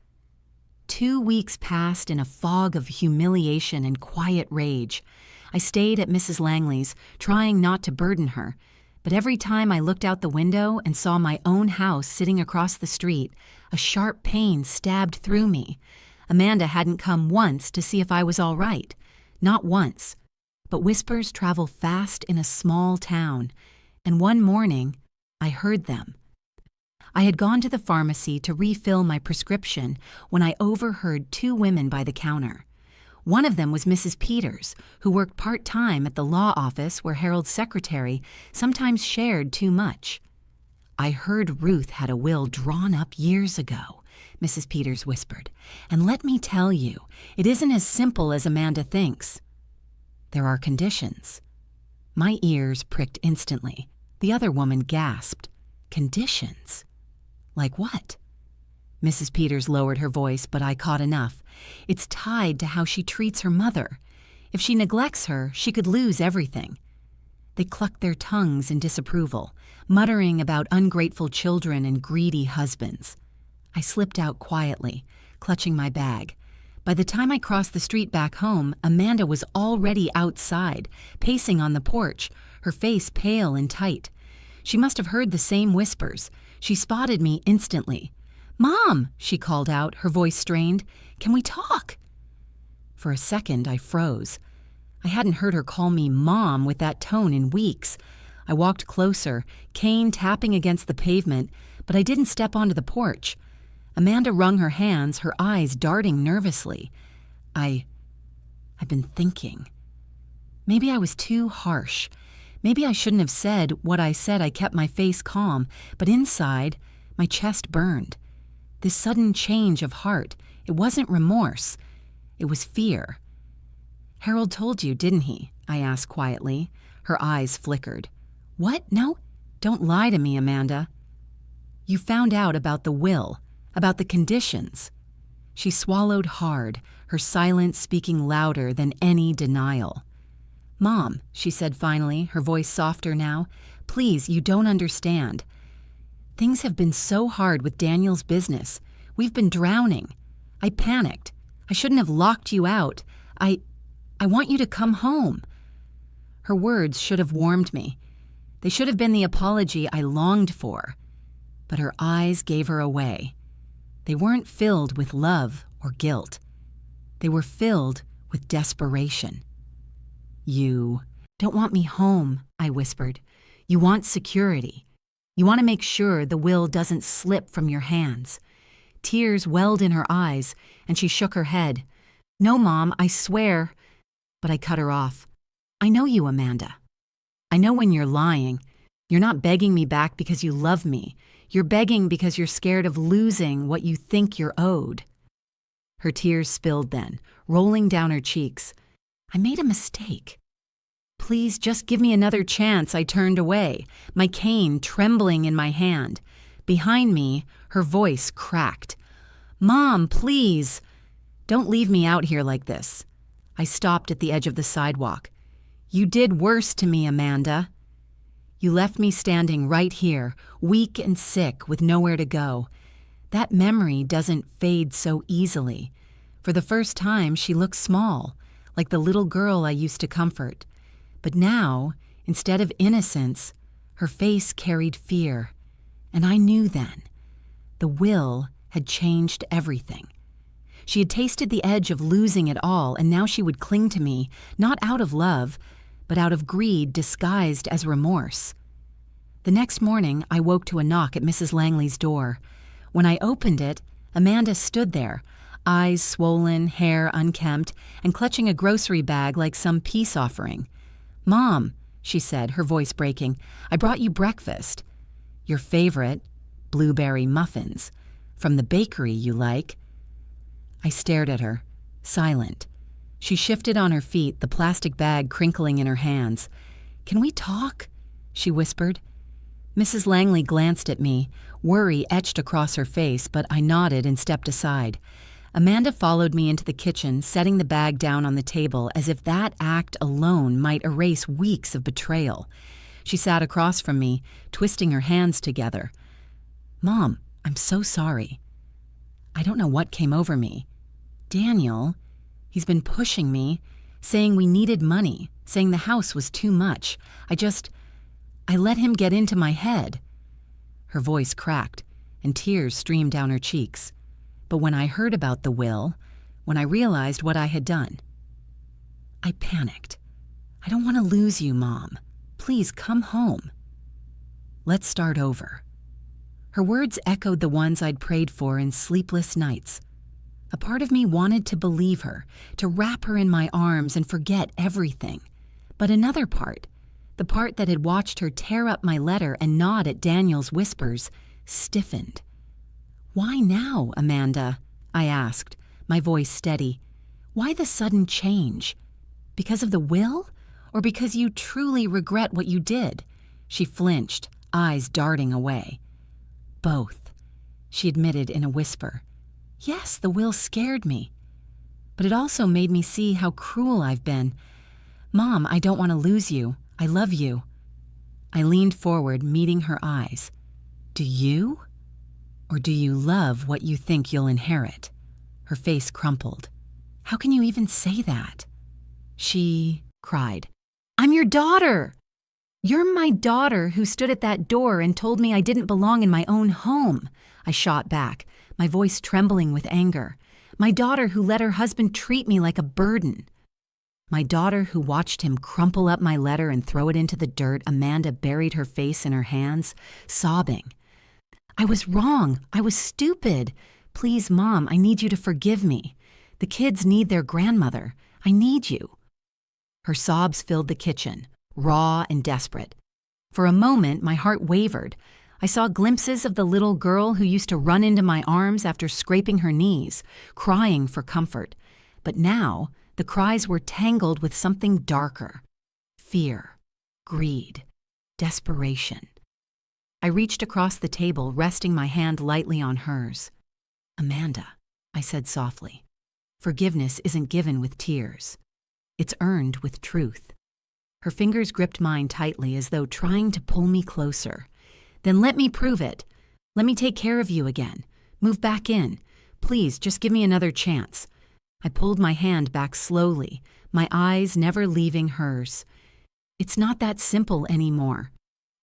2 weeks passed in a fog of humiliation and quiet rage. I stayed at Mrs. Langley's, trying not to burden her, but every time I looked out the window and saw my own house sitting across the street, a sharp pain stabbed through me. Amanda hadn't come once to see if I was all right. Not once. But whispers travel fast in a small town, and one morning, I heard them. I had gone to the pharmacy to refill my prescription when I overheard 2 women by the counter. One of them was Mrs. Peters, who worked part-time at the law office where Harold's secretary sometimes shared too much. "I heard Ruth had a will drawn up years ago," Mrs. Peters whispered. "And let me tell you, it isn't as simple as Amanda thinks. There are conditions." My ears pricked instantly. The other woman gasped. "Conditions? Like what?" Mrs. Peters lowered her voice, but I caught enough. "It's tied to how she treats her mother. If she neglects her, she could lose everything." They clucked their tongues in disapproval, muttering about ungrateful children and greedy husbands. I slipped out quietly, clutching my bag. By the time I crossed the street back home, Amanda was already outside, pacing on the porch, her face pale and tight. She must have heard the same whispers. She spotted me instantly. "Mom," she called out, her voice strained. "Can we talk?" For a second, I froze. I hadn't heard her call me Mom with that tone in weeks. I walked closer, cane tapping against the pavement, but I didn't step onto the porch. Amanda wrung her hands, her eyes darting nervously. I've been thinking. Maybe I was too harsh. Maybe I shouldn't have said what I said. I kept my face calm, but inside, my chest burned. This sudden change of heart, it wasn't remorse. It was fear. "Harold told you, didn't he?" I asked quietly. Her eyes flickered. "What? No? Don't lie to me, Amanda." "You found out about the will, about the conditions." She swallowed hard, her silence speaking louder than any denial. "Mom," she said finally, her voice softer now, "please, you don't understand. Things have been so hard with Daniel's business. We've been drowning. I panicked. I shouldn't have locked you out. I want you to come home." Her words should have warmed me. They should have been the apology I longed for. But her eyes gave her away. They weren't filled with love or guilt. They were filled with desperation. "You don't want me home," I whispered. "You want security. You want to make sure the will doesn't slip from your hands." Tears welled in her eyes, and she shook her head. "No, Mom, I swear." But I cut her off. "I know you, Amanda. I know when you're lying. You're not begging me back because you love me. You're begging because you're scared of losing what you think you're owed." Her tears spilled then, rolling down her cheeks. "I made a mistake. Please just give me another chance." I turned away, my cane trembling in my hand. Behind me, her voice cracked. "Mom, please. Don't leave me out here like this." I stopped at the edge of the sidewalk. "You did worse to me, Amanda. You left me standing right here, weak and sick with nowhere to go. That memory doesn't fade so easily." For the first time, she looked small, like the little girl I used to comfort. But now, instead of innocence, her face carried fear. And I knew then. The will had changed everything. She had tasted the edge of losing it all, and now she would cling to me, not out of love, but out of greed disguised as remorse. The next morning, I woke to a knock at Mrs. Langley's door. When I opened it, Amanda stood there, eyes swollen, hair unkempt, and clutching a grocery bag like some peace offering. "Mom," she said, her voice breaking, "I brought you breakfast. Your favorite, blueberry muffins. From the bakery, you like." I stared at her, silent. She shifted on her feet, the plastic bag crinkling in her hands. "Can we talk?" she whispered. Mrs. Langley glanced at me, worry etched across her face, but I nodded and stepped aside. Amanda followed me into the kitchen, setting the bag down on the table as if that act alone might erase weeks of betrayal. She sat across from me, twisting her hands together. "Mom, I'm so sorry. I don't know what came over me. Daniel, he's been pushing me, saying we needed money, saying the house was too much. I let him get into my head." Her voice cracked, and tears streamed down her cheeks. But when I heard about the will, when I realized what I had done, I panicked. "I don't want to lose you, Mom. Please come home. Let's start over." Her words echoed the ones I'd prayed for in sleepless nights. A part of me wanted to believe her, to wrap her in my arms and forget everything. But another part, the part that had watched her tear up my letter and nod at Daniel's whispers, stiffened. "Why now, Amanda?" I asked, my voice steady. "Why the sudden change? Because of the will? Or because you truly regret what you did?" She flinched, eyes darting away. "Both," she admitted in a whisper. "Yes, the will scared me. But it also made me see how cruel I've been. Mom, I don't want to lose you. I love you." I leaned forward, meeting her eyes. "Do you? Or do you love what you think you'll inherit?" Her face crumpled. "How can you even say that?" She cried. "I'm your daughter! You're my daughter who stood at that door and told me I didn't belong in my own home," I shot back, my voice trembling with anger. "My daughter who let her husband treat me like a burden." My daughter who watched him crumple up my letter and throw it into the dirt. Amanda buried her face in her hands, sobbing. "I was wrong. I was stupid. Please, Mom, I need you to forgive me. The kids need their grandmother. I need you." Her sobs filled the kitchen, raw and desperate. For a moment, my heart wavered. I saw glimpses of the little girl who used to run into my arms after scraping her knees, crying for comfort. But now, the cries were tangled with something darker. Fear, greed, desperation. I reached across the table, resting my hand lightly on hers. "Amanda," I said softly, "forgiveness isn't given with tears. It's earned with truth." Her fingers gripped mine tightly as though trying to pull me closer. "Then let me prove it. Let me take care of you again. Move back in. Please, just give me another chance." I pulled my hand back slowly, my eyes never leaving hers. "It's not that simple anymore."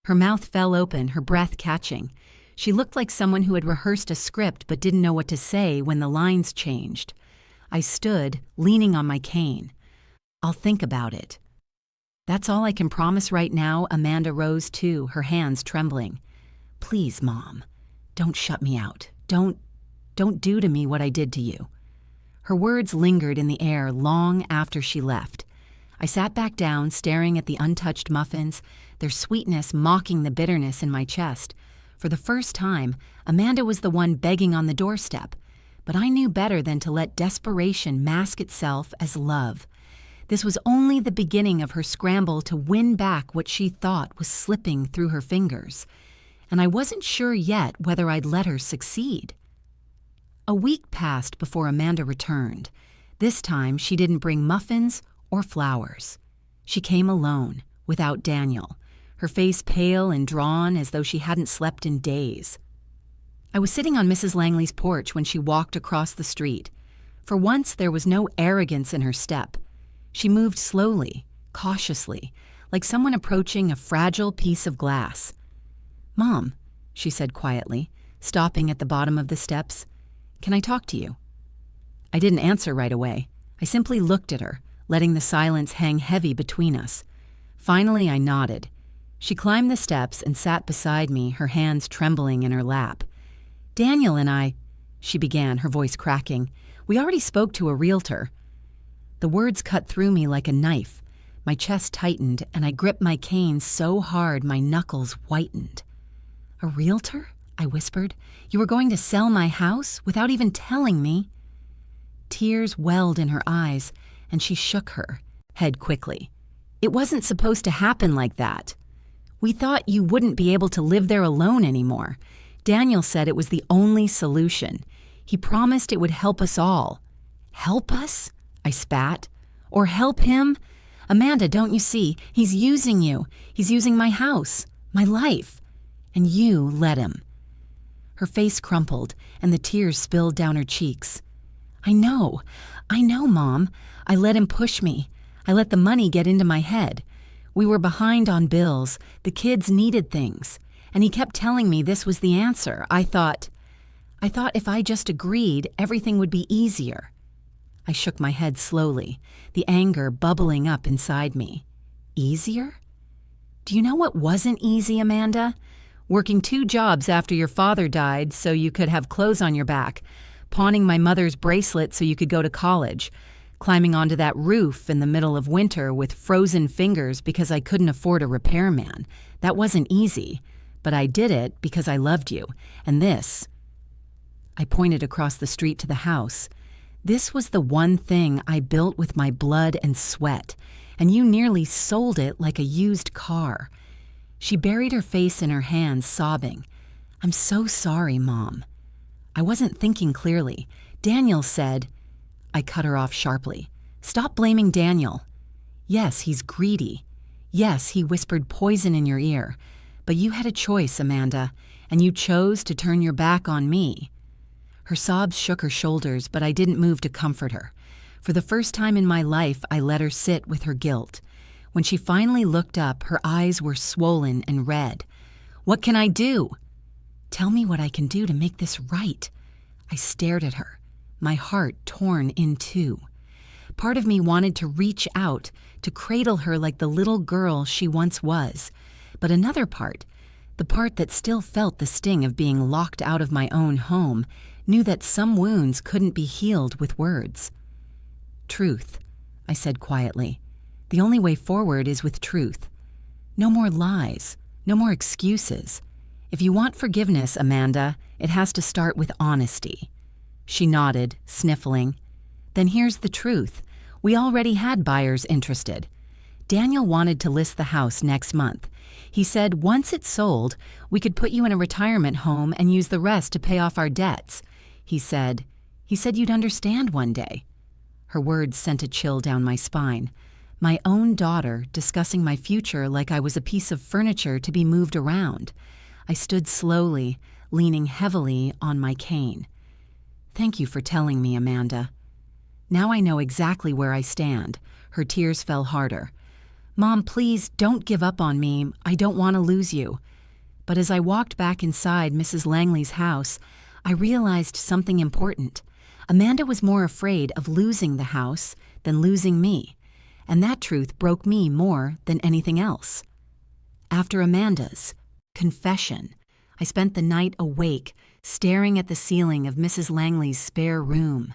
Her mouth fell open, her breath catching. She looked like someone who had rehearsed a script but didn't know what to say when the lines changed. I stood, leaning on my cane. "I'll think about it." "That's all I can promise right now." Amanda rose too, her hands trembling. "Please, Mom, don't shut me out. Don't do to me what I did to you." Her words lingered in the air long after she left. I sat back down, staring at the untouched muffins, their sweetness mocking the bitterness in my chest. For the first time, Amanda was the one begging on the doorstep, but I knew better than to let desperation mask itself as love. This was only the beginning of her scramble to win back what she thought was slipping through her fingers, and I wasn't sure yet whether I'd let her succeed. A week passed before Amanda returned. This time, she didn't bring muffins or flowers. She came alone, without Daniel, her face pale and drawn as though she hadn't slept in days. I was sitting on Mrs. Langley's porch when she walked across the street. For once, there was no arrogance in her step. She moved slowly, cautiously, like someone approaching a fragile piece of glass. "Mom," she said quietly, stopping at the bottom of the steps, "can I talk to you?" I didn't answer right away. I simply looked at her, letting the silence hang heavy between us. Finally, I nodded. She climbed the steps and sat beside me, her hands trembling in her lap. "Daniel and I," she began, her voice cracking, "we already spoke to a realtor." The words cut through me like a knife. My chest tightened, and I gripped my cane so hard my knuckles whitened. "A realtor?" I whispered. "You were going to sell my house without even telling me?" Tears welled in her eyes, and she shook her head quickly. "It wasn't supposed to happen like that. We thought you wouldn't be able to live there alone anymore. Daniel said it was the only solution. He promised it would help us all." "Help us?" I spat. "Or help him? Amanda, don't you see? He's using you. He's using my house, my life. And you let him." Her face crumpled, and the tears spilled down her cheeks. I know, Mom. I let him push me. I let the money get into my head. We were behind on bills. The kids needed things. And he kept telling me this was the answer. I thought if I just agreed, everything would be easier." I shook my head slowly, the anger bubbling up inside me. Easier? Do you know what wasn't easy, Amanda? Working 2 jobs after your father died so you could have clothes on your back, pawning my mother's bracelet so you could go to college, climbing onto that roof in the middle of winter with frozen fingers because I couldn't afford a repairman. That wasn't easy, but I did it because I loved you. And this, I pointed across the street to the house. This was the one thing I built with my blood and sweat, and you nearly sold it like a used car. She buried her face in her hands, sobbing. I'm so sorry, Mom. I wasn't thinking clearly. Daniel said, I cut her off sharply. Stop blaming Daniel. Yes, he's greedy. Yes, he whispered poison in your ear. But you had a choice, Amanda, and you chose to turn your back on me. Her sobs shook her shoulders, but I didn't move to comfort her. For the first time in my life, I let her sit with her guilt. When she finally looked up, her eyes were swollen and red. What can I do? Tell me what I can do to make this right. I stared at her, my heart torn in two. Part of me wanted to reach out, to cradle her like the little girl she once was. But another part, the part that still felt the sting of being locked out of my own home, knew that some wounds couldn't be healed with words. Truth, I said quietly. The only way forward is with truth. No more lies, no more excuses. If you want forgiveness, Amanda, it has to start with honesty. She nodded, sniffling. Then here's the truth. We already had buyers interested. Daniel wanted to list the house next month. He said once it's sold, we could put you in a retirement home and use the rest to pay off our debts. He said you'd understand one day. Her words sent a chill down my spine. My own daughter discussing my future like I was a piece of furniture to be moved around. I stood slowly, leaning heavily on my cane. Thank you for telling me, Amanda. Now I know exactly where I stand. Her tears fell harder. Mom, please don't give up on me. I don't want to lose you. But as I walked back inside Mrs. Langley's house, I realized something important. Amanda was more afraid of losing the house than losing me, and that truth broke me more than anything else. After Amanda's confession, I spent the night awake, staring at the ceiling of Mrs. Langley's spare room.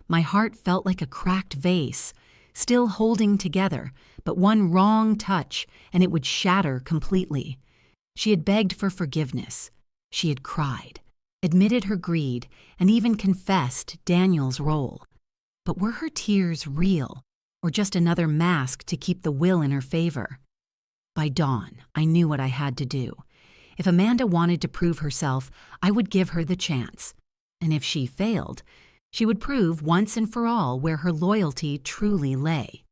My heart felt like a cracked vase, still holding together, but one wrong touch and it would shatter completely. She had begged for forgiveness. She had cried, admitted her greed, and even confessed Daniel's role. But were her tears real, or just another mask to keep the will in her favor? By dawn, I knew what I had to do. If Amanda wanted to prove herself, I would give her the chance. And if she failed, she would prove once and for all where her loyalty truly lay.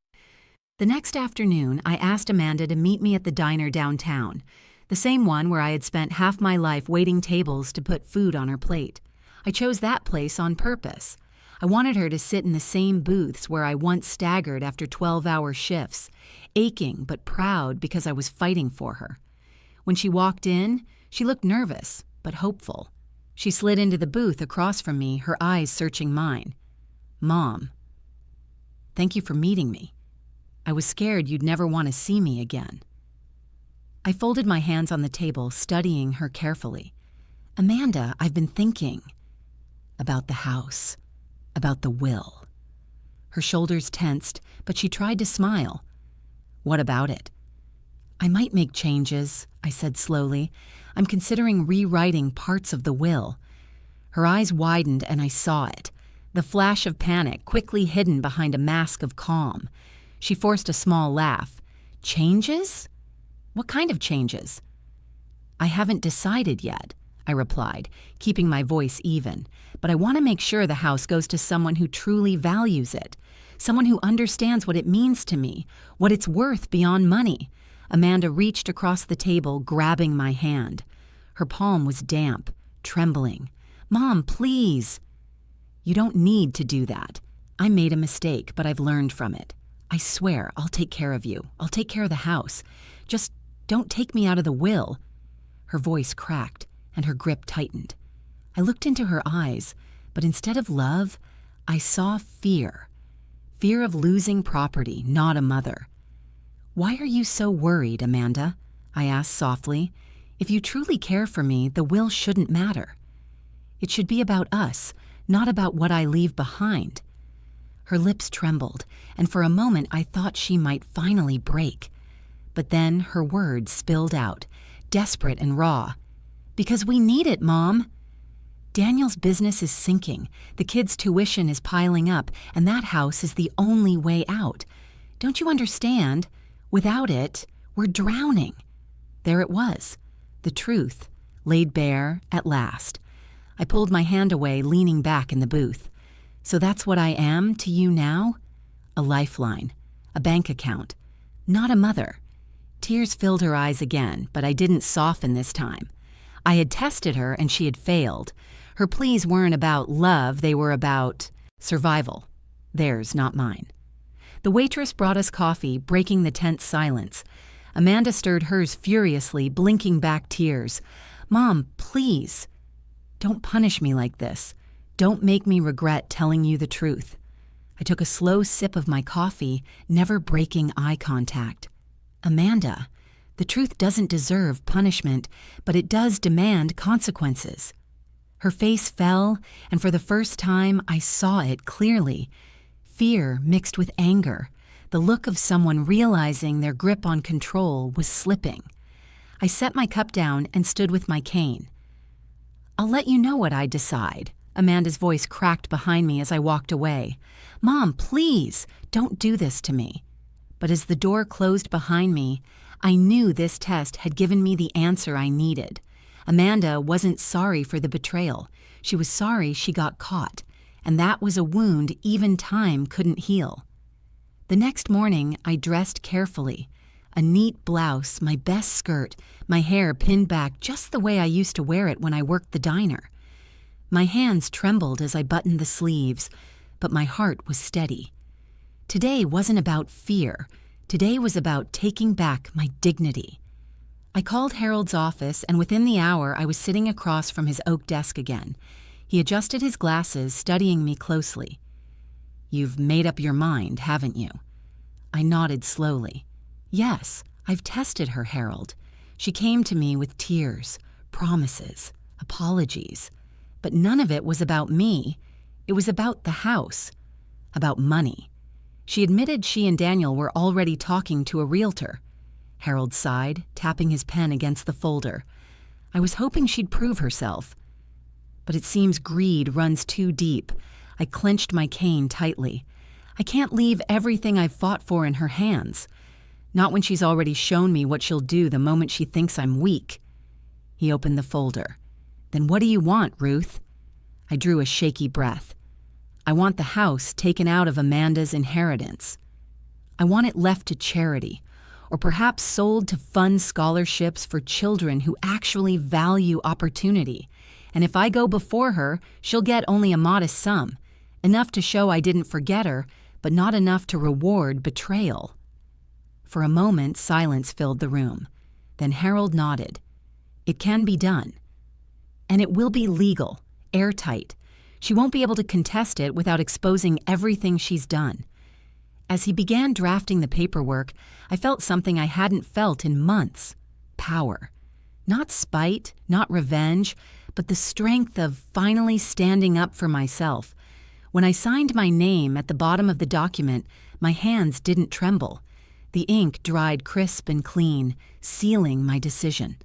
The next afternoon, I asked Amanda to meet me at the diner downtown, the same one where I had spent half my life waiting tables to put food on her plate. I chose that place on purpose. I wanted her to sit in the same booths where I once staggered after 12-hour shifts, aching but proud because I was fighting for her. When she walked in, she looked nervous but hopeful. She slid into the booth across from me, her eyes searching mine. Mom, thank you for meeting me. I was scared you'd never want to see me again. I folded my hands on the table, studying her carefully. Amanda, I've been thinking about the house, about the will. Her shoulders tensed, but she tried to smile. What about it? I might make changes, I said slowly. I'm considering rewriting parts of the will. Her eyes widened and I saw it, the flash of panic quickly hidden behind a mask of calm. She forced a small laugh. Changes? What kind of changes? I haven't decided yet, I replied, keeping my voice even. But I want to make sure the house goes to someone who truly values it, someone who understands what it means to me, what it's worth beyond money. Amanda reached across the table, grabbing my hand. Her palm was damp, trembling. Mom, please. You don't need to do that. I made a mistake, but I've learned from it. I swear I'll take care of you. I'll take care of the house. Just don't take me out of the will. Her voice cracked, and her grip tightened. I looked into her eyes, but instead of love, I saw fear. Fear of losing property, not a mother. Why are you so worried, Amanda? I asked softly. If you truly care for me, the will shouldn't matter. It should be about us, not about what I leave behind. Her lips trembled, and for a moment I thought she might finally break. But then her words spilled out, desperate and raw. "Because we need it, Mom. Daniel's business is sinking, the kids' tuition is piling up, and that house is the only way out. Don't you understand? Without it, we're drowning." There it was, the truth, laid bare at last. I pulled my hand away, leaning back in the booth. "So that's what I am to you now? A lifeline, a bank account, not a mother." Tears filled her eyes again, but I didn't soften this time. I had tested her and she had failed. Her pleas weren't about love, they were about survival. Theirs, not mine. The waitress brought us coffee, breaking the tense silence. Amanda stirred hers furiously, blinking back tears. "Mom, please. Don't punish me like this. Don't make me regret telling you the truth." I took a slow sip of my coffee, never breaking eye contact. "Amanda, the truth doesn't deserve punishment, but it does demand consequences." Her face fell, and for the first time I saw it clearly. Fear mixed with anger, the look of someone realizing their grip on control was slipping. I set my cup down and stood with my cane. "I'll let you know what I decide." Amanda's voice cracked behind me as I walked away. "Mom, please, don't do this to me." But as the door closed behind me, I knew this test had given me the answer I needed. Amanda wasn't sorry for the betrayal. She was sorry she got caught, and that was a wound even time couldn't heal. The next morning, I dressed carefully. A neat blouse, my best skirt, my hair pinned back just the way I used to wear it when I worked the diner. My hands trembled as I buttoned the sleeves, but my heart was steady. Today wasn't about fear. Today was about taking back my dignity. I called Harold's office, and within the hour I was sitting across from his oak desk again. He adjusted his glasses, studying me closely. "You've made up your mind, haven't you?" I nodded slowly. "Yes, I've tested her, Harold. She came to me with tears, promises, apologies. But none of it was about me. It was about the house, about money. She admitted she and Daniel were already talking to a realtor." Harold sighed, tapping his pen against the folder. "I was hoping she'd prove herself. But it seems greed runs too deep." I clenched my cane tightly. "I can't leave everything I've fought for in her hands. Not when she's already shown me what she'll do the moment she thinks I'm weak." He opened the folder. "Then what do you want, Ruth?" I drew a shaky breath. "I want the house taken out of Amanda's inheritance. I want it left to charity, or perhaps sold to fund scholarships for children who actually value opportunity. And if I go before her, she'll get only a modest sum, enough to show I didn't forget her, but not enough to reward betrayal." For a moment, silence filled the room. Then Harold nodded. "It can be done. And it will be legal, airtight. She won't be able to contest it without exposing everything she's done." As he began drafting the paperwork, I felt something I hadn't felt in months. Power. Not spite, not revenge, but the strength of finally standing up for myself. When I signed my name at the bottom of the document, my hands didn't tremble. The ink dried crisp and clean, sealing my decision.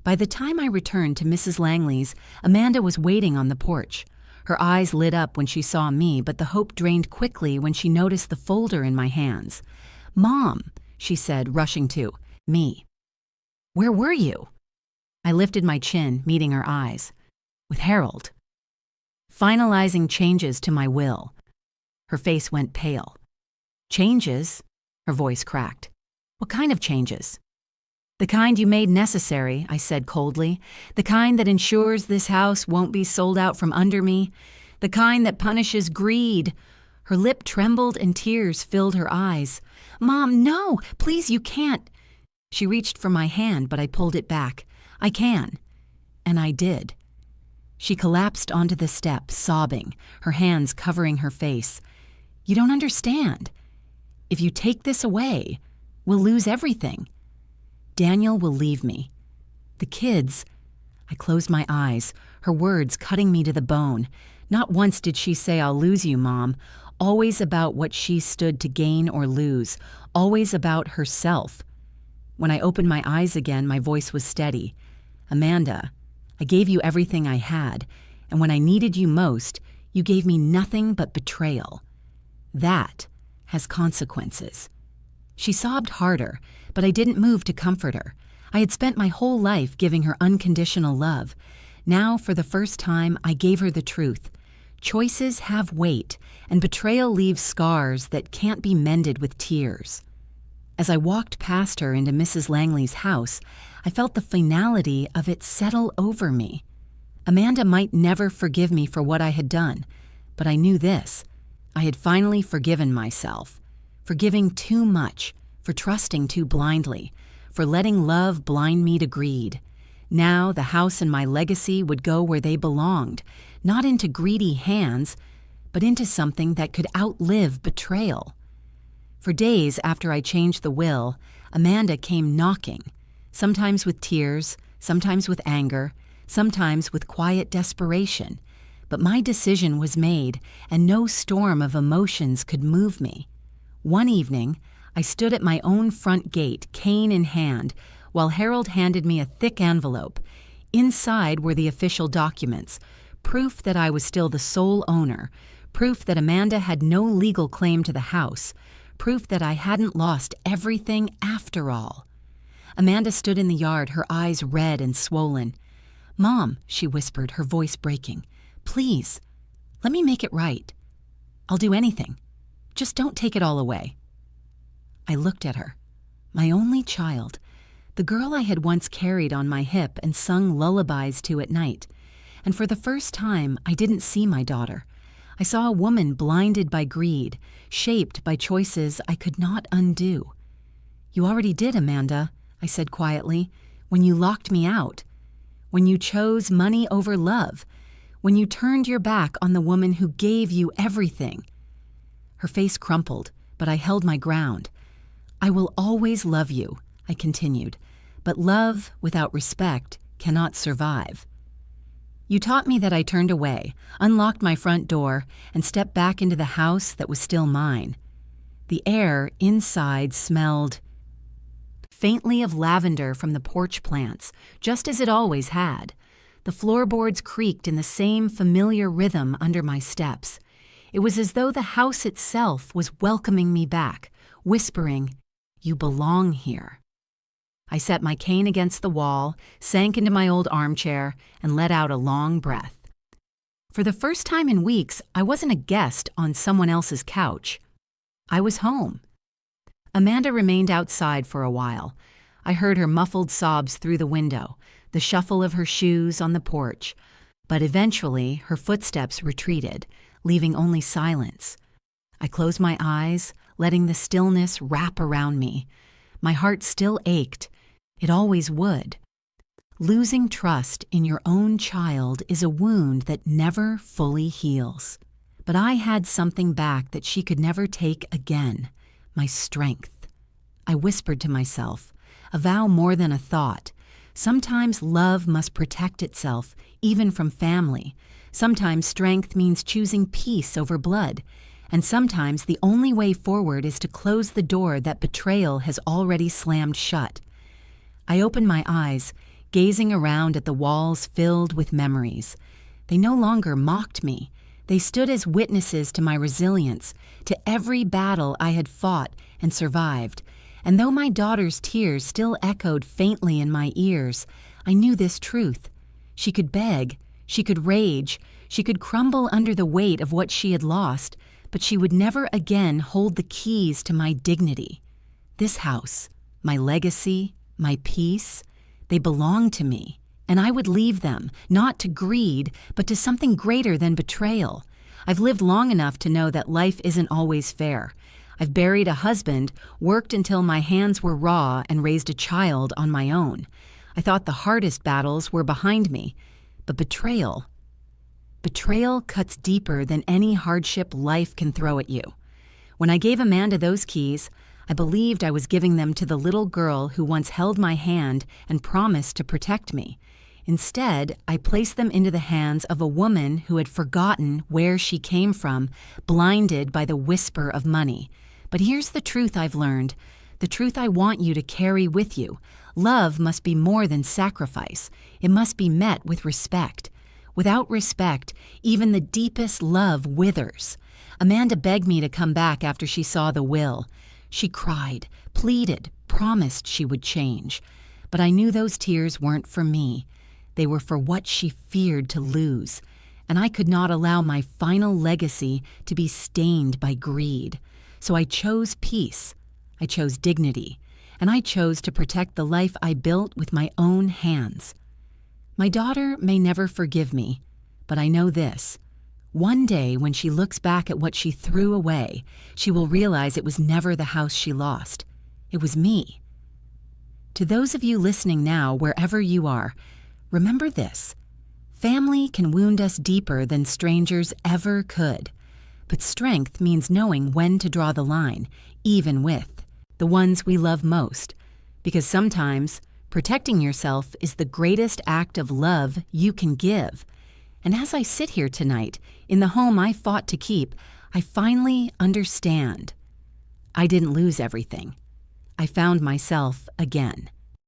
By the time I returned to Mrs. Langley's, Amanda was waiting on the porch. Her eyes lit up when she saw me, but the hope drained quickly when she noticed the folder in my hands. "Mom," she said, rushing to me. "Where were you?" I lifted my chin, meeting her eyes. "With Harold. Finalizing changes to my will." Her face went pale. "Changes?" Her voice cracked. "What kind of changes?" "The kind you made necessary," I said coldly. "The kind that ensures this house won't be sold out from under me. The kind that punishes greed." Her lip trembled and tears filled her eyes. "Mom, no! Please, you can't!" She reached for my hand, but I pulled it back. "I can." And I did. She collapsed onto the step, sobbing, her hands covering her face. "You don't understand. If you take this away, we'll lose everything. Daniel will leave me. The kids—" I closed my eyes, her words cutting me to the bone. Not once did she say, "I'll lose you, Mom." Always about what she stood to gain or lose, always about herself. When I opened my eyes again, my voice was steady. "Amanda, I gave you everything I had, and when I needed you most, you gave me nothing but betrayal. That has consequences." She sobbed harder, but I didn't move to comfort her. I had spent my whole life giving her unconditional love. Now, for the first time, I gave her the truth. Choices have weight, and betrayal leaves scars that can't be mended with tears. As I walked past her into Mrs. Langley's house, I felt the finality of it settle over me. Amanda might never forgive me for what I had done, but I knew this. I had finally forgiven myself, for giving too much, for trusting too blindly, for letting love blind me to greed. Now the house and my legacy would go where they belonged, not into greedy hands, but into something that could outlive betrayal. For days after I changed the will, Amanda came knocking, sometimes with tears, sometimes with anger, sometimes with quiet desperation. But my decision was made, and no storm of emotions could move me. One evening, I stood at my own front gate, cane in hand, while Harold handed me a thick envelope. Inside were the official documents, proof that I was still the sole owner, proof that Amanda had no legal claim to the house, proof that I hadn't lost everything after all. Amanda stood in the yard, her eyes red and swollen. "Mom," she whispered, her voice breaking, "please, let me make it right. I'll do anything. Just don't take it all away." I looked at her. My only child, the girl I had once carried on my hip and sung lullabies to at night. And for the first time, I didn't see my daughter. I saw a woman blinded by greed, shaped by choices I could not undo. "You already did, Amanda," I said quietly, "when you locked me out. When you chose money over love. When you turned your back on the woman who gave you everything." Her face crumpled, but I held my ground. "I will always love you," I continued, "but love without respect cannot survive." You taught me that I turned away, unlocked my front door, and stepped back into the house that was still mine. The air inside smelled faintly of lavender from the porch plants, just as it always had. The floorboards creaked in the same familiar rhythm under my steps. It was as though the house itself was welcoming me back, whispering, "You belong here." I set my cane against the wall, sank into my old armchair, and let out a long breath. For the first time in weeks, I wasn't a guest on someone else's couch. I was home. Amanda remained outside for a while. I heard her muffled sobs through the window, the shuffle of her shoes on the porch, but eventually her footsteps retreated, leaving only silence. I closed my eyes, letting the stillness wrap around me. My heart still ached. It always would. Losing trust in your own child is a wound that never fully heals. But I had something back that she could never take again, my strength. I whispered to myself, a vow more than a thought. Sometimes love must protect itself, even from family. Sometimes strength means choosing peace over blood. And sometimes the only way forward is to close the door that betrayal has already slammed shut. I opened my eyes, gazing around at the walls filled with memories. They no longer mocked me. They stood as witnesses to my resilience, to every battle I had fought and survived. And though my daughter's tears still echoed faintly in my ears, I knew this truth. She could beg, she could rage, she could crumble under the weight of what she had lost, but she would never again hold the keys to my dignity. This house, my legacy, my peace, they belonged to me, and I would leave them, not to greed, but to something greater than betrayal. I've lived long enough to know that life isn't always fair. I've buried a husband, worked until my hands were raw, and raised a child on my own. I thought the hardest battles were behind me, but betrayal cuts deeper than any hardship life can throw at you. When I gave Amanda those keys, I believed I was giving them to the little girl who once held my hand and promised to protect me. Instead, I placed them into the hands of a woman who had forgotten where she came from, blinded by the whisper of money. But here's the truth I've learned, the truth I want you to carry with you. Love must be more than sacrifice. It must be met with respect. Without respect, even the deepest love withers. Amanda begged me to come back after she saw the will. She cried, pleaded, promised she would change. But I knew those tears weren't for me. They were for what she feared to lose. And I could not allow my final legacy to be stained by greed. So I chose peace. I chose dignity. And I chose to protect the life I built with my own hands. My daughter may never forgive me, but I know this. One day, when she looks back at what she threw away, she will realize it was never the house she lost. It was me. To those of you listening now, wherever you are, remember this. Family can wound us deeper than strangers ever could. But strength means knowing when to draw the line, even with the ones we love most. Because sometimes protecting yourself is the greatest act of love you can give. And as I sit here tonight, in the home I fought to keep, I finally understand. I didn't lose everything. I found myself again.